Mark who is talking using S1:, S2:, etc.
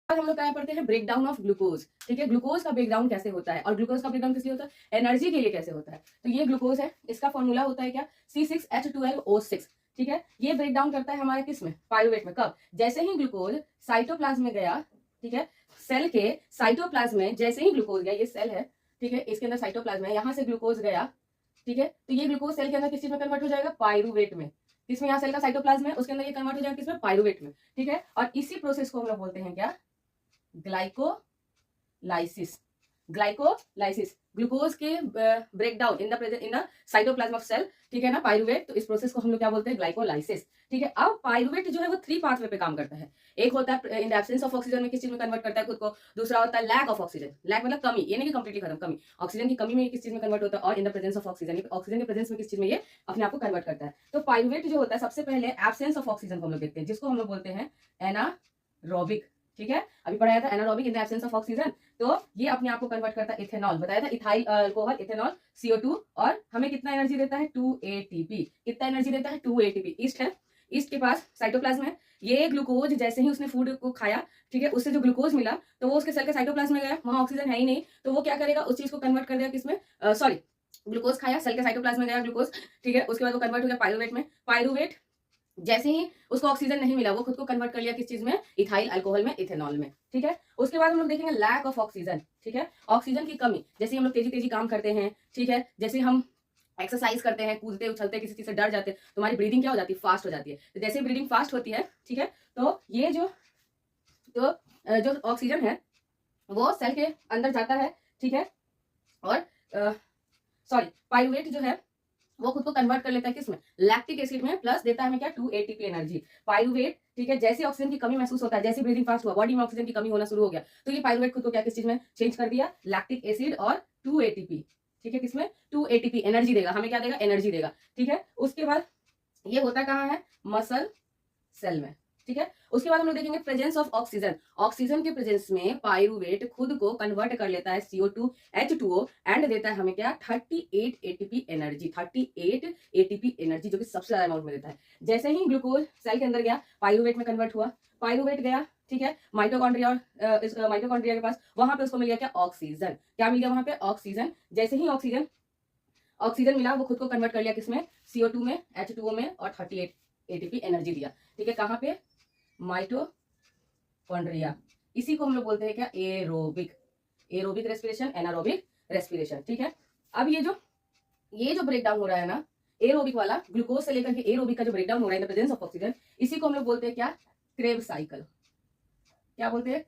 S1: हम लोग क्या पढ़ते हैं, ब्रेक डाउन ऑफ ग्लूकोज। ठीक है, ग्लूकोज का ब्रेक डाउन कैसे होता है और ग्लूकोज का ब्रेक डाउन किस लिए होता है, एनर्जी के लिए कैसे होता है। तो ये ग्लूकोज है, इसका फॉर्मूला होता है क्या, C6H12O6। ठीक है, ये ब्रेक डाउन करता है हमारे किस में, पायरुवेट में। कब, जैसे ही ग्लूकोज साइटोप्लाज्म में गया, ठीक है, सेल के साइटोप्लाज्म में जैसे ही ग्लूकोज गया, ये सेल है, ठीक है, इसके अंदर साइटोप्लाज्म है, यहाँ से ग्लूकोज गया, ठीक है, तो ये ग्लूकोज सेल के अंदर किस चीज में कन्वर्ट हो जाएगा, पायरुवेट में। इसमें यहाँ सेल का साइटोप्लाज्म है, उसके अंदर ये कन्वर्ट हो जाएगा किसमें, पायरुवेट में। ठीक है, और इसी प्रोसेस को हम लोग बोलते हैं क्या, ग्लाइकोलाइसिस। ग्लाइकोलाइसिस, ग्लूकोज के breakdown in the cytoplasm of cell, ठीक है ना, पायरुवेट। तो इस प्रोसेस को हम लोग क्या बोलते हैं, ग्लाइकोलाइसिस। ठीक है, अब पायरुवेट जो है वो 3 पाथवे पे काम करता है। एक होता है in the absence of oxygen में किस चीज में कन्वर्ट करता है खुद को, दूसरा होता है लैक ऑफ ऑक्सीजन, लैक मतलब कमी, ये नहीं कि कंप्लीटली खत्म, कमी, ऑक्सीजन की कमी में किस चीज में कन्वर्ट होता है, और in the presence of oxygen, oxygen के प्रेजेंस में किस चीज में ये अपने आप को कन्वर्ट करता है। तो पायरुवेट जो होता है, सबसे पहले एब्सेंस ऑफ ऑक्सीजन को हम लोग देखते हैं, जिसको हम लोग बोलते हैं एनारोबिक। ठीक है, अभी पढ़ाया था anaerobic in the absence of oxygen. तो ये अपने आप को कन्वर्ट करता है इथेनॉल, बताया था, इथाइल अल्कोहल, इथेनॉल, CO2, और हमें कितना एनर्जी देता है, 2 ATP। कितना एनर्जी देता है, 2 ATP। ईस्ट है, ईस्ट के पास साइटोप्लाज्म है, ये ग्लूकोज जैसे ही उसने फूड को खाया, ठीक है, उससे जो ग्लूकोज मिला तो वो उसके सेल के साइटोप्लाज्म में गया, वहां ऑक्सीजन है ही नहीं, तो वो क्या करेगा, उस चीज को कन्वर्ट कर देगा किसमें, सॉरी, ग्लूकोज खाया, सेल के साइटोप्लाज्म में गया ग्लूकोज, ठीक है, उसके बाद वो कन्वर्ट हो गया पायरुवेट में। पायरुवेट जैसे ही उसको ऑक्सीजन नहीं मिला, वो खुद को कन्वर्ट कर लिया किस चीज में, इथाइल अल्कोहल में, इथेनॉल में। ठीक है, उसके बाद हम लोग देखेंगे लैक ऑफ ऑक्सीजन। ठीक है, ऑक्सीजन की कमी, जैसे हम लोग तेजी तेजी काम करते हैं, ठीक है, जैसे हम एक्सरसाइज करते हैं, कूदते उछलते, किसी चीज से डर जाते हैं, तो हमारी ब्रीदिंग क्या हो जाती है, फास्ट हो जाती है। तो जैसे ब्रीदिंग फास्ट होती है, ठीक है, तो ये जो ऑक्सीजन है वो सेल के अंदर जाता है, ठीक है, और सॉरी, पायरुवेट जो है वो खुद को कन्वर्ट कर लेता है किसमें, लैक्टिक एसिड में, प्लस देता है हमें क्या, 2 ATP एनर्जी। पायरुवेट, ठीक है, जैसे ऑक्सीजन की कमी महसूस होता है, जैसे ब्रीदिंग फास्ट हुआ, बॉडी में ऑक्सीजन की कमी होना शुरू हो गया, तो ये पायरुवेट खुद को क्या, किस चीज में चेंज कर दिया, लैक्टिक एसिड और 2 ATP। ठीक है, किसमें, 2 ATP एनर्जी देगा हमें, क्या देगा, एनर्जी देगा। ठीक है, उसके बाद ये होता कहाँ है, मसल सेल में। ठीक है, उसके बाद हम लोग देखेंगे प्रेजेंस ऑफ ऑक्सीजन। ऑक्सीजन के प्रेजेंस में पायरुवेट खुद को कन्वर्ट कर लेता है CO2 H2O एंड देता है हमें क्या, 38 ATP एनर्जी, 38 ATP एनर्जी, जो कि सबसे ज्यादा अमाउंट में देता है। जैसे ही ग्लूकोज सेल के अंदर गया, पायरुवेट में कन्वर्ट हुआ, पायरुवेट गया, ठीक है, माइटोकॉन्ड्रिया, और इस माइटोकॉन्ड्रिया के पास, वहां पे उसको मिल गया क्या, ऑक्सीजन। क्या मिल गया वहां पे, ऑक्सीजन। जैसे ही ऑक्सीजन ऑक्सीजन मिला, वो खुद को कन्वर्ट कर लिया किसमें, CO2 में, H2O में, और 38 ATP एनर्जी दिया। ठीक है, कहाँ पे, माइटोकॉन्ड्रिया। इसी को हम लोग बोलते हैं क्या, aerobic, aerobic respiration, anaerobic respiration. ठीक है, अब ये जो ब्रेक डाउन हो रहा है ना, एरोबिक वाला, ग्लूकोज से लेकर के एरोबिक का जो ब्रेक डाउन हो रहा है in the presence of oxygen, इसी को हम लोग बोलते हैं क्या, क्रेब साइकिल। क्या बोलते हैं,